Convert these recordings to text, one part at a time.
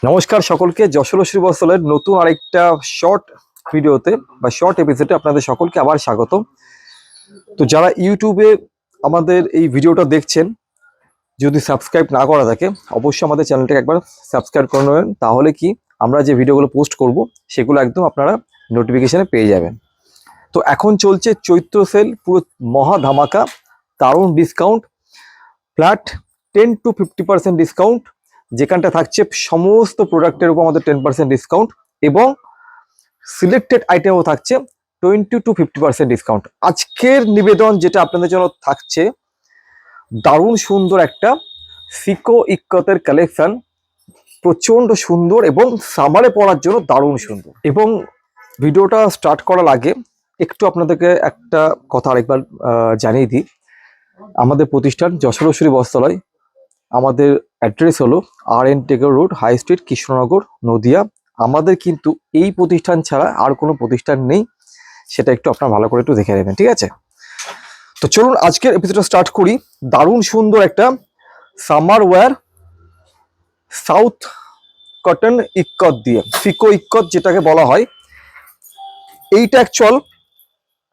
নমস্কার সকলকে, যশোর শ্রীবস্ত্রালয়ের নতুন আরেকটা শর্ট ভিডিওতে বা শর্ট এপিসোডে আপনাদের সকলকে আবার স্বাগত। তো যারা ইউটিউবে আমাদের এই ভিডিওটা দেখছেন, যদি সাবস্ক্রাইব না করা থাকে অবশ্যই আমাদের চ্যানেলটাকে একবার সাবস্ক্রাইব করে নেবেন। তাহলে কি আমরা যে ভিডিওগুলো পোস্ট করব সেগুলো একদম আপনারা নোটিফিকেশনে পেয়ে যাবেন। তো এখন চলছে চৈত্র সেল, পুরো মহা ধামাকা, দারুণ ডিসকাউন্ট, ফ্ল্যাট 10 to 50% ডিসকাউন্ট, যেখানটা থাকছে সমস্ত প্রোডাক্টের উপর আমাদের 10% ডিসকাউন্ট এবং সিলেক্টেড আইটেমও থাকছে 20 to 50% ডিসকাউন্ট। আজকের নিবেদন যেটা আপনাদের জন্য থাকছে, দারুণ সুন্দর একটা ফিকো ইক্কতের কালেকশন, প্রচন্ড সুন্দর এবং সামারে পরার জন্য দারুণ সুন্দর। এবং ভিডিওটা স্টার্ট করার আগে একটু আপনাদেরকে একটা কথা আরেকবার জানিয়ে দিই। আমাদের প্রতিষ্ঠান যশোর শ্রীবস্ত্রালয়, আমাদের অ্যাড্রেস হলো RN Tagore road, high street, Krishnanagar, Nadia. আমাদের কিন্তু এই প্রতিষ্ঠান ছাড়া আর কোনো প্রতিষ্ঠান নেই, সেটা একটু আপনারা ভালো করে একটু দেখে নেবেন, ঠিক আছে? তো চলুন আজকের এপিসোডটা স্টার্ট করি। দারুণ সুন্দর একটা summer wear south cotton ikat দিয়ে, ফিকো ইক্কত যেটাকে বলা হয়, এইটা অ্যাকচুয়াল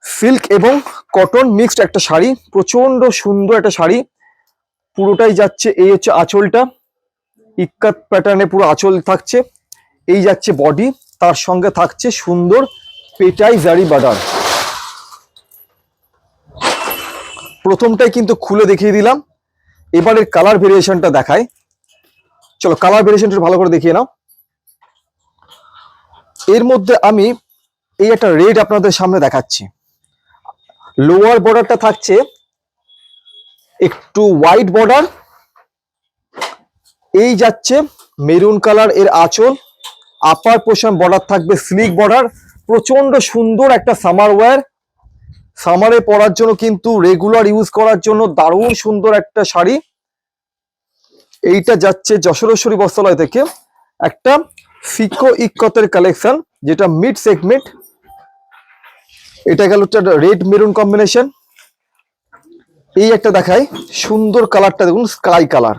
সিল্ক এবং কটন মিক্সড একটা শাড়ি, প্রচন্ড সুন্দর একটা শাড়ি। পুরোটাই যাচ্ছে, এই হচ্ছে আঁচলটা, ইক্কাত প্যাটার্নে পুরো আঁচল থাকছে, এই যাচ্ছে বডি, তার সঙ্গে থাকছে সুন্দর পেটাই জারি বর্ডার। প্রথমটাই কিন্তু খুলে দেখিয়ে দিলাম, এবারে কালার ভেরিয়েশনটা দেখায়। চলো কালার ভেরিয়েশনটা ভালো করে দেখিয়ে নাও। এর মধ্যে আমি এই একটা রেড আপনাদের সামনে দেখাচ্ছি। লোয়ার বর্ডারটা থাকছে একটু হোয়াইট বর্ডার, এই যাচ্ছে মেরুন কালার এর আঁচল, আপার পোর্শন বর্ডার থাকবে স্লিক বর্ডার। প্রচন্ড সুন্দর একটা সামার ওয়্যার, সামারে পরার জন্য কিন্তু রেগুলার ইউজ করার জন্য দারুণ সুন্দর একটা শাড়ি। এইটা যাচ্ছে যশোর শ্রীবস্ত্রালয় থেকে একটা ফিকো ইক্কতের কালেকশন, যেটা মিড সেগমেন্ট। এটা গেল রেড মেরুন কম্বিনেশন। এই একটা দেখায় সুন্দর কালারটা, দেখুন স্কাই কালার।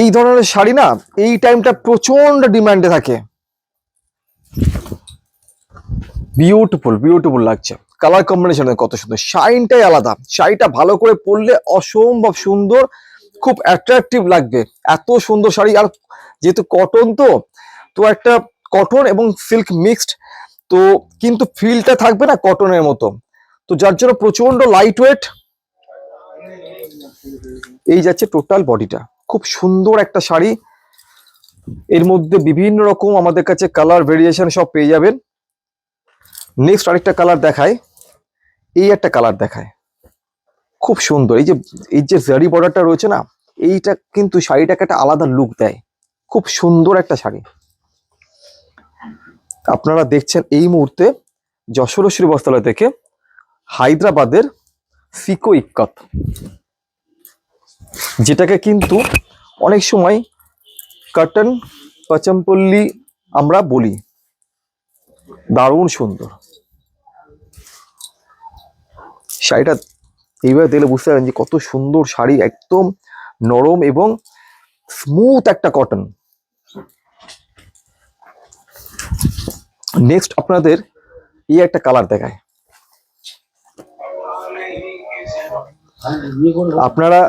এই ধরনের শাড়ি না এই টাইমটা প্রচন্ড ডিমান্ডে থাকে। বিউটিফুল বিউটিফুল লাগছে, কালার কম্বিনেশন কত সুন্দর, শাইনটাই আলাদা। শাড়িটা ভালো করে পরলে অসম্ভব সুন্দর, খুব অ্যাট্রাকটিভ লাগবে, এত সুন্দর শাড়ি। আর যেহেতু কটন, তো তো একটা কটন এবং সিল্ক মিক্সড, তো কিন্তু ফিলটা থাকবে না কটনের মতো, তো যার জন্য প্রচন্ড লাইট ওয়েট। এই যাচ্ছে টোটাল বডিটা, খুব সুন্দর একটা শাড়ি। এর মধ্যে বিভিন্ন রকম আমাদের কাছে কালার ভেরিয়েশন সব পেয়ে যাবেন। নেক্সট আরেকটা কালার দেখায়, এই একটা কালার দেখায়, খুব সুন্দর। এই যে জারি বর্ডারটা রয়েছে না, এইটা কিন্তু শাড়িটাকে একটা আলাদা লুক দেয়, খুব সুন্দর একটা শাড়ি। আপনারা দেখছেন এই মুহূর্তে যশোর শ্রীবস্ত্রালয় থেকে হায়দ্রাবাদের ফিকো ইক্কত, যেটাকে কিন্তু অনেক সময় কটন পচমপল্লি আমরা বলি। দারুণ সুন্দর শাড়িটা, এইভাবে দেখলে বুঝতে পারেন যে কত সুন্দর শাড়ি, একদম নরম এবং স্মুথ একটা কটন। নেক্সট আপনাদের এই একটা কালার দেখায়। আপনারা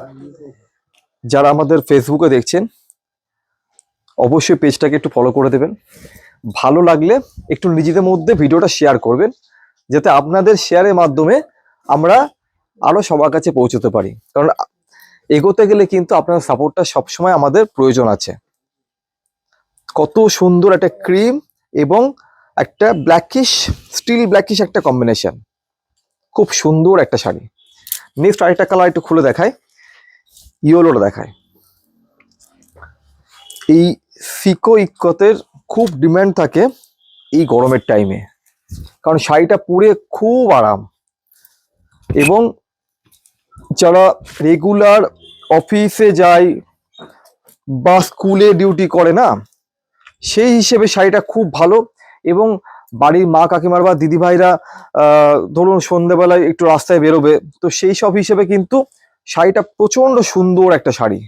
যারা আমাদের ফেসবুকে দেখছেন অবশ্যই পেজটাকে একটু ফলো করে দেবেন, ভালো লাগলে একটু নিজেদের মধ্যে ভিডিওটা শেয়ার করবেন, যাতে আপনাদের শেয়ারের মাধ্যমে আমরা আরো সবার কাছে পৌঁছতে পারি। কারণ এগোতে গেলে কিন্তু আপনার সাপোর্টটা সবসময় আমাদের প্রয়োজন আছে। কত সুন্দর একটা ক্রিম এবং একটা ব্ল্যাকিশ, স্টিল ব্ল্যাকিশ একটা কম্বিনেশন, খুব সুন্দর একটা শাড়ি। নেক্সট আরেকটা কালার একটু খুলে দেখায়, ইয়েলোটা দেখায়। এই ফিকো ইক্কতের খুব ডিমান্ড থাকে এই গরমের টাইমে, কারণ শাড়িটা পরে খুব আরাম, এবং যারা রেগুলার অফিসে যায় বা স্কুলে ডিউটি করে না, সেই হিসেবে শাড়িটা খুব ভালো। এবং বাড়ির মা কাকিমার বা দিদিভাইরা ধরুন সন্ধ্যেবেলায় একটু রাস্তায় বেরোবে, তো সেই সব হিসেবে কিন্তু শাড়িটা প্রচন্ড সুন্দর একটা শাড়ি।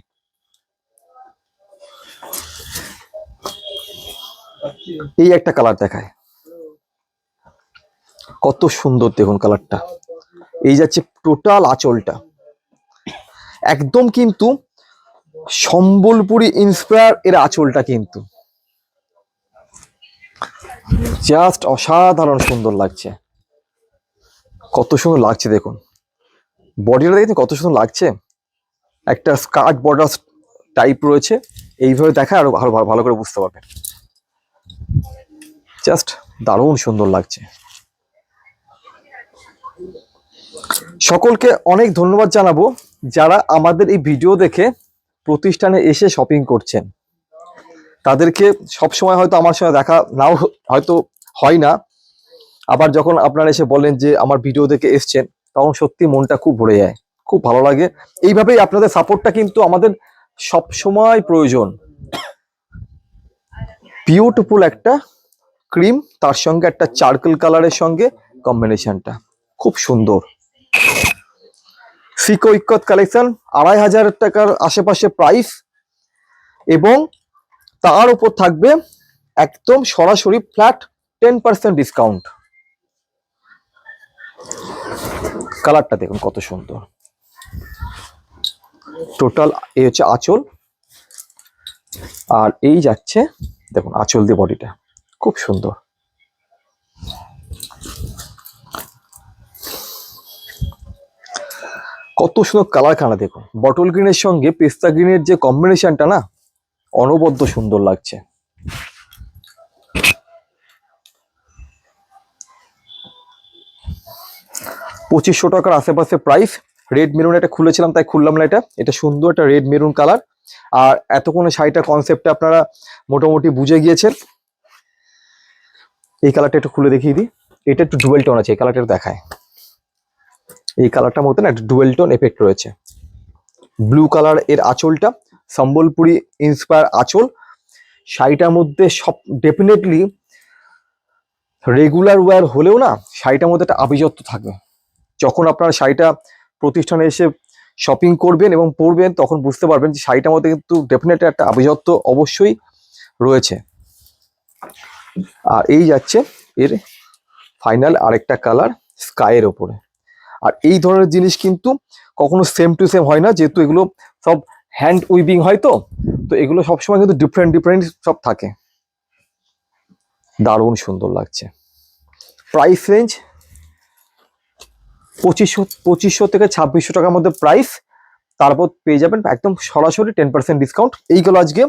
এই একটা কালার দেখায়, কত সুন্দর দেখুন কালারটা। এই যাচ্ছে টোটাল আঁচলটা, একদম কিন্তু সম্বলপুরি ইন্সপায়ার এর আঁচলটা, কিন্তু জাস্ট অসাধারণ সুন্দর লাগছে, কত সুন্দর লাগছে দেখুন। বডিটা দেখতে কত সুন্দর লাগছে, একটা স্কার্ট বর্ডার টাইপ রয়েছে, এইভাবে দেখা আরো ভালো ভালো করে বুঝতে পারবেন। জাস্ট দারুণ সুন্দর লাগছে। সকলকে অনেক ধন্যবাদ জানাবো যারা আমাদের এই ভিডিও দেখে প্রতিষ্ঠানে এসে শপিং করছেন। তাদেরকে সবসময় হয়তো আমার সঙ্গে দেখা নাও হয়তো হয় না, আবার যখন আপনারা এসে বলেন যে আমার ভিডিও দেখে এসছেন, তখন সত্যি মনটা খুব ভরে যায়, খুব ভালো লাগে। এইভাবেই আপনাদের সাপোর্টটা কিন্তু আমাদের সব সময় প্রয়োজন। বিউটিফুল একটা ক্রিম, তার সঙ্গে একটা চারকোল কালারের সঙ্গে কম্বিনেশনটা খুব সুন্দর। সিকো ইক্কত কালেকশন 2500 টাকার আশেপাশে প্রাইস, এবং তার উপর থাকবে একদম সরাসরি ফ্ল্যাট 10% ডিসকাউন্ট। কালারটা দেখুন কত সুন্দর। টোটাল এই হচ্ছে আঁচল, আর এই যাচ্ছে দেখুন আঁচল দিয়ে বডিটা খুব সুন্দর। কত সুন্দর কালার খানা দেখুন, বটল গ্রিনের সঙ্গে পেস্তা গ্রিনের যে কম্বিনেশনটা না, অনবদ্য সুন্দর লাগছে। $2500 টাকার আশেপাশে প্রাইস। রেড মেরুন এটা খুলেছিলাম তাই খুললাম না, এটা সুন্দর একটা রেড মেরুন কালার। আর এতক্ষণে শাড়িটার কনসেপ্টটা আপনারা মোটামুটি বুঝে গিয়েছেন। এই কালারটা একটু খুলে দেখিয়ে দিই, এটা একটু ডুয়েল টোন আছে, এই কালারটা দেখায়। এই কালারটার মধ্যে না একটা ডুয়েল টোন এফেক্ট রয়েছে। ব্লু কালার এর আঁচলটা, সম্বলপুরি ইন্সপায়ার আঁচল। শাড়িটার মধ্যে সব ডেফিনেটলি রেগুলার ওয়্যার হলেও না, শাড়িটার মধ্যে একটা আভিজাত্য থাকবে। যখন আপনারা শাড়িটা প্রতিষ্ঠানে এসে শপিং করবেন এবং পরবেন, তখন বুঝতে পারবেন যে শাড়িটার মধ্যে কিন্তু ডেফিনেটলি একটা আভিজাত্য অবশ্যই রয়েছে। আর এই যাচ্ছে এর ফাইনাল আরেকটা কালার স্কাইয়ের ওপরে। আর এই ধরনের জিনিস কিন্তু কখনো সেম টু সেম হয় না, যেহেতু এগুলো সব হ্যান্ড উইভিং হয়, তো এগুলো সবসময় কিন্তু ডিফারেন্ট ডিফারেন্ট সব থাকে। দারুণ সুন্দর লাগছে। প্রাইস রেঞ্জ 2500 থেকে 2600 টাকার মধ্যে প্রাইস। তারপর পেয়ে যাবেন একদম সরাসরি 10% ডিসকাউন্ট। এইগুলো আজকে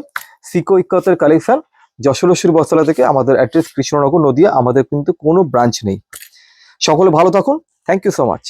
সিকো ইক্কতের কালেকশন, যশোর বস্ত্রালয় থেকে। আমাদের অ্যাড্রেস কৃষ্ণনগর, নদিয়া। আমাদের কিন্তু কোনো ব্রাঞ্চ নেই। সকলে ভালো থাকুন, থ্যাংক ইউ সো মাচ।